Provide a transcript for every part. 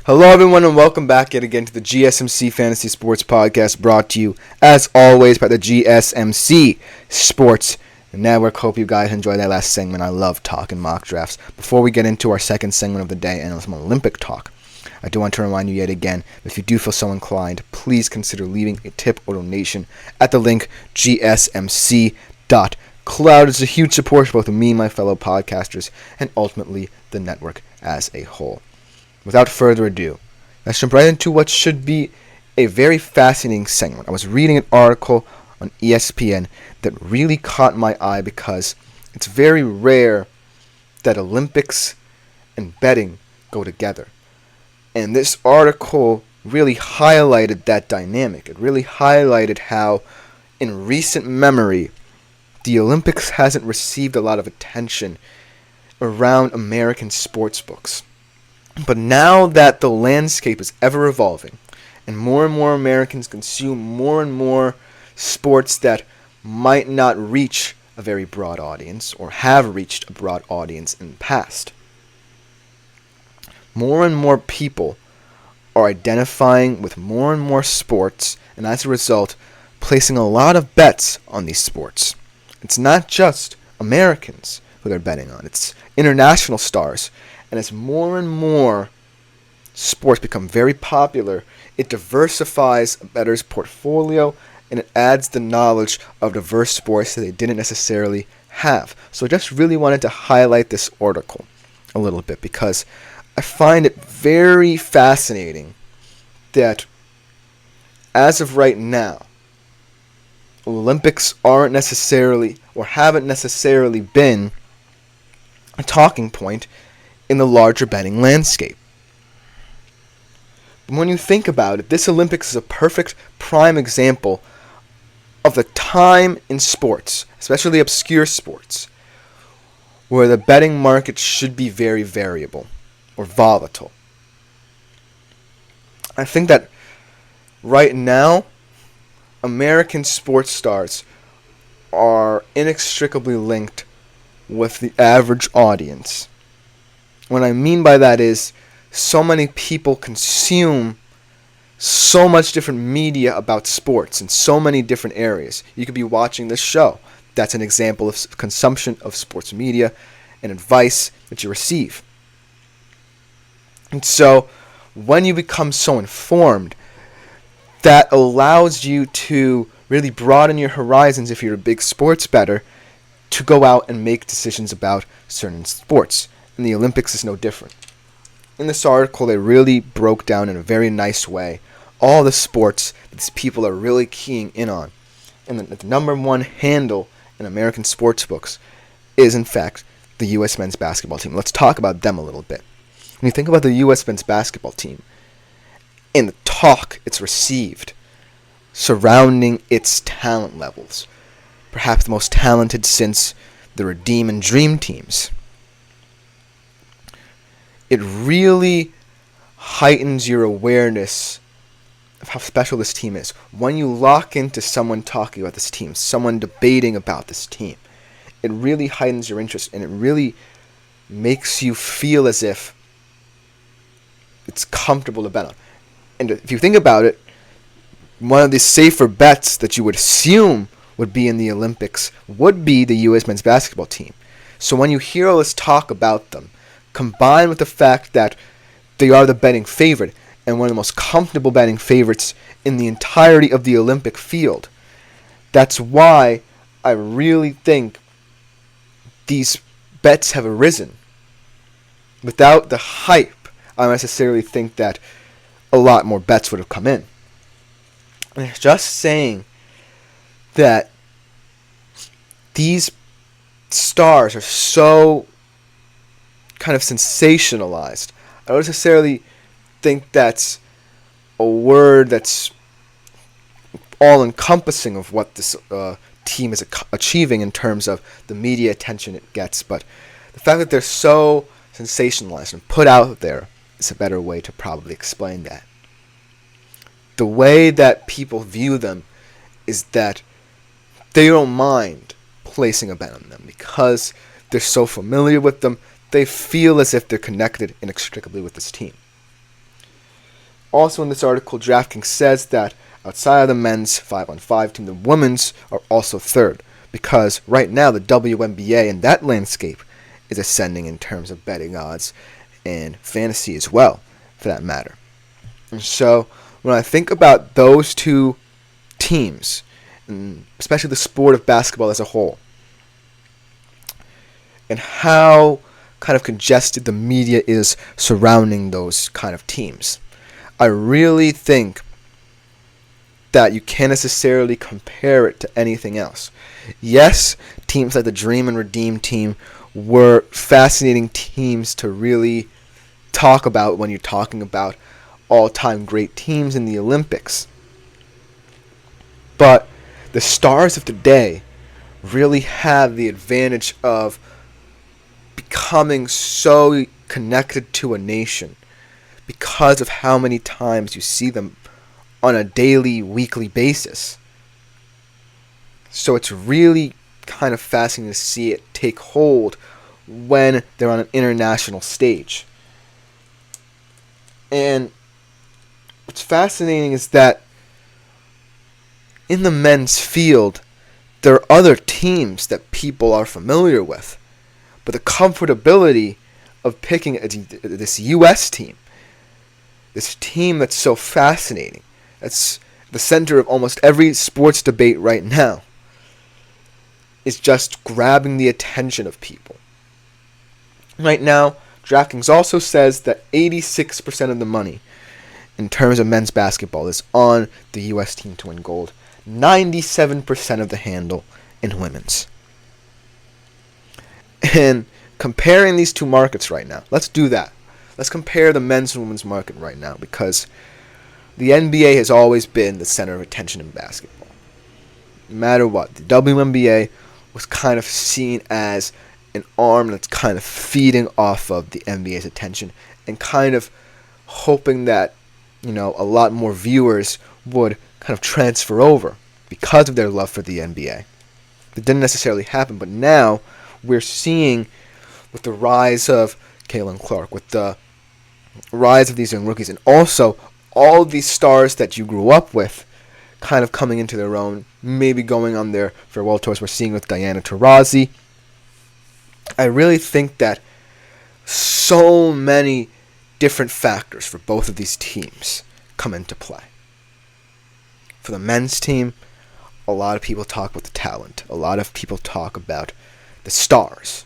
Hello, everyone, and welcome back yet again to the GSMC Fantasy Sports Podcast, brought to you, as always, by the GSMC Sports Network. Hope you guys enjoyed that last segment. I love talking mock drafts. Before we get into our second segment of the day and some Olympic talk, I do want to remind you yet again, if you do feel so inclined, please consider leaving a tip or donation at the link gsmc.cloud. It's a huge support for both me and my fellow podcasters, and ultimately the network as a whole. Without further ado, let's jump right into what should be a very fascinating segment. I was reading an article on ESPN that really caught my eye because it's very rare that Olympics and betting go together. And this article really highlighted that dynamic. It really highlighted how, in recent memory, the Olympics hasn't received a lot of attention around American sports books. But now that the landscape is ever evolving, and more Americans consume more and more sports that might not reach a very broad audience, or have reached a broad audience in the past, more and more people are identifying with more and more sports, and as a result, placing a lot of bets on these sports. It's not just Americans who they're betting on, it's international stars. And as more and more sports become very popular, it diversifies a bettor's portfolio, and it adds the knowledge of diverse sports that they didn't necessarily have. So I just really wanted to highlight this article a little bit because I find it very fascinating that as of right now, Olympics aren't necessarily or haven't necessarily been a talking point in the larger betting landscape. But when you think about it, this Olympics is a perfect prime example of the time in sports, especially obscure sports, where the betting market should be very variable or volatile. I think that right now, American sports stars are inextricably linked with the average audience. What I mean by that is so many people consume so much different media about sports in so many different areas. You could be watching this show. That's an example of consumption of sports media and advice that you receive. And so when you become so informed, that allows you to really broaden your horizons if you're a big sports bettor to go out and make decisions about certain sports. And the Olympics is no different. In this article, they really broke down in a very nice way all the sports that these people are really keying in on. And the number one handle in American sports books is, in fact, the U.S. men's basketball team. Let's talk about them a little bit. When you think about the U.S. men's basketball team and the talk it's received surrounding its talent levels, perhaps the most talented since the Redeem and Dream teams, it really heightens your awareness of how special this team is. When you lock into someone talking about this team, someone debating about this team, it really heightens your interest, and it really makes you feel as if it's comfortable to bet on. And if you think about it, one of the safer bets that you would assume would be in the Olympics would be the U.S. men's basketball team. So when you hear all this talk about them, combined with the fact that they are the betting favorite and one of the most comfortable betting favorites in the entirety of the Olympic field, that's why I really think these bets have arisen. Without the hype, I don't necessarily think that a lot more bets would have come in. And it's just saying that these stars are so kind of sensationalized. I don't necessarily think that's a word that's all-encompassing of what this team is achieving in terms of the media attention it gets, but the fact that they're so sensationalized and put out there is a better way to probably explain that. The way that people view them is that they don't mind placing a bet on them because they're so familiar with them. They feel as if they're connected inextricably with this team. Also in this article, DraftKings says that outside of the men's 5-on-5 team, the women's are also third, because right now the WNBA in that landscape is ascending in terms of betting odds and fantasy as well, for that matter. And so when I think about those two teams, and especially the sport of basketball as a whole, and how kind of congested the media is surrounding those kind of teams, I really think that you can't necessarily compare it to anything else. Yes, teams like the Dream and Redeem team were fascinating teams to really talk about when you're talking about all-time great teams in the Olympics. But the stars of today really have the advantage of becoming so connected to a nation because of how many times you see them on a daily, weekly basis. So it's really kind of fascinating to see it take hold when they're on an international stage. And what's fascinating is that in the men's field, there are other teams that people are familiar with. But the comfortability of picking this U.S. team, this team that's so fascinating, that's the center of almost every sports debate right now, is just grabbing the attention of people. Right now, DraftKings also says that 86% of the money in terms of men's basketball is on the U.S. team to win gold. 97% of the handle in women's. And comparing these two markets right now, let's do that. Let's compare the men's and women's market right now, because the NBA has always been the center of attention in basketball. No matter what, the WNBA was kind of seen as an arm that's kind of feeding off of the NBA's attention and kind of hoping that, a lot more viewers would kind of transfer over because of their love for the NBA. It didn't necessarily happen, but now we're seeing, with the rise of Caitlin Clark, with the rise of these young rookies, and also all these stars that you grew up with kind of coming into their own, maybe going on their farewell tours. We're seeing with Diana Taurasi. I really think that so many different factors for both of these teams come into play. For the men's team, a lot of people talk about the talent. A lot of people talk about the stars.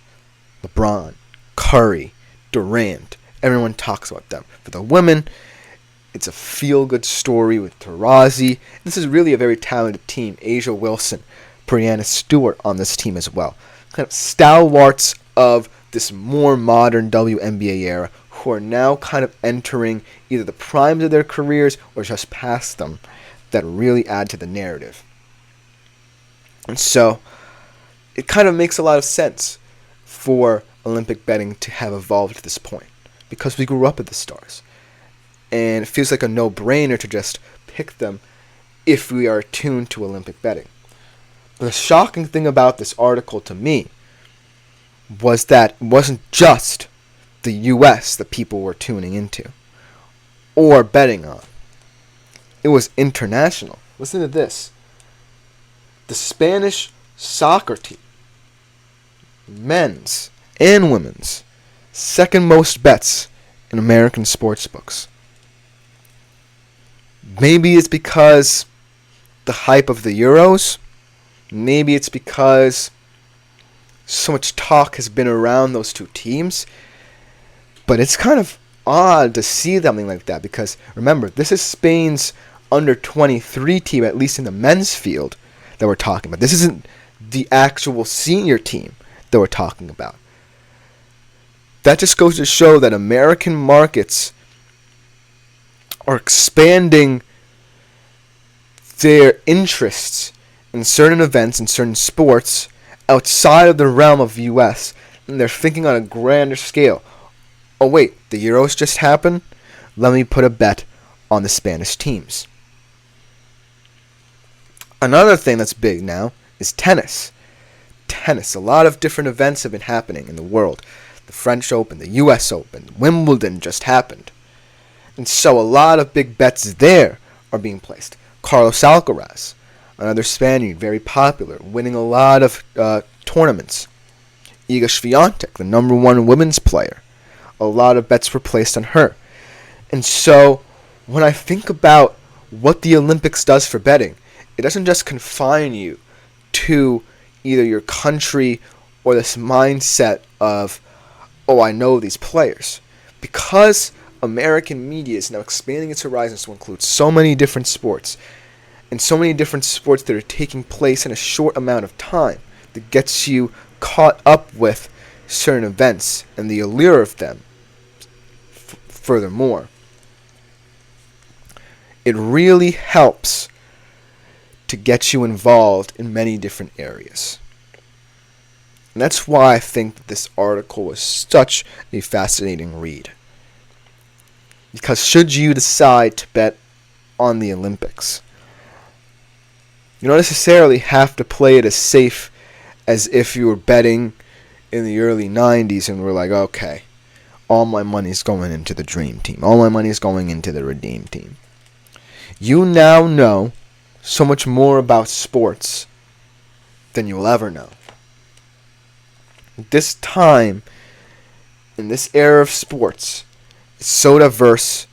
LeBron, Curry, Durant. Everyone talks about them. For the women, it's a feel-good story with Taurasi. This is really a very talented team. Asia Wilson, Brianna Stewart on this team as well. Kind of stalwarts of this more modern WNBA era who are now kind of entering either the primes of their careers or just past them, that really add to the narrative. And so it kind of makes a lot of sense for Olympic betting to have evolved to this point, because we grew up with the stars. And it feels like a no-brainer to just pick them if we are attuned to Olympic betting. But the shocking thing about this article to me was that it wasn't just the U.S. that people were tuning into or betting on. It was international. Listen to this. The Spanish soccer team, men's and women's, second most bets in American sports books. Maybe it's because the hype of the Euros. Maybe it's because so much talk has been around those two teams. But it's kind of odd to see something like that, because remember, this is Spain's under 23 team, at least in the men's field, that we're talking about. This isn't the actual senior team that we're talking about. That just goes to show that American markets are expanding their interests in certain events and certain sports outside of the realm of the U.S. And they're thinking on a grander scale. Oh wait, the Euros just happened? Let me put a bet on the Spanish teams. Another thing that's big now is tennis. Tennis. A lot of different events have been happening in the world. The French Open, the U.S. Open, Wimbledon just happened. And so a lot of big bets there are being placed. Carlos Alcaraz, another Spaniard, very popular, winning a lot of tournaments. Iga Swiatek, the number one women's player. A lot of bets were placed on her. And so when I think about what the Olympics does for betting, it doesn't just confine you to either your country or this mindset of, oh, I know these players. Because American media is now expanding its horizons to include so many different sports, and so many different sports that are taking place in a short amount of time, that gets you caught up with certain events and the allure of them. Furthermore, it really helps to get you involved in many different areas. And that's why I think that this article was such a fascinating read. Because should you decide to bet on the Olympics, you don't necessarily have to play it as safe as if you were betting in the early 90s and were like, okay, all my money's going into the Dream Team. All my money's going into the Redeem Team. You now know so much more about sports than you'll ever know. This time, in this era of sports, it's so diverse,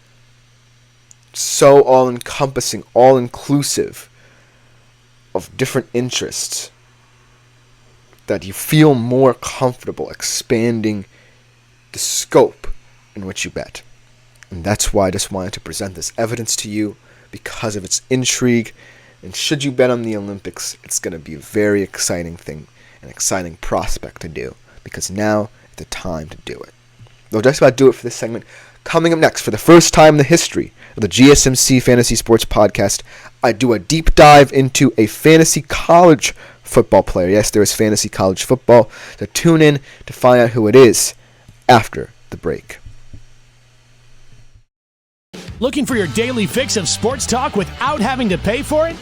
so all-encompassing, all-inclusive of different interests that you feel more comfortable expanding the scope in which you bet. And that's why I just wanted to present this evidence to you, because of its intrigue. And should you bet on the Olympics, it's going to be a very exciting thing, an exciting prospect to do, because now is the time to do it. That'll just about do it for this segment. Coming up next, for the first time in the history of the GSMC Fantasy Sports Podcast, I do a deep dive into a fantasy college football player. Yes, there is fantasy college football, so tune in to find out who it is after the break. Looking for your daily fix of sports talk without having to pay for it?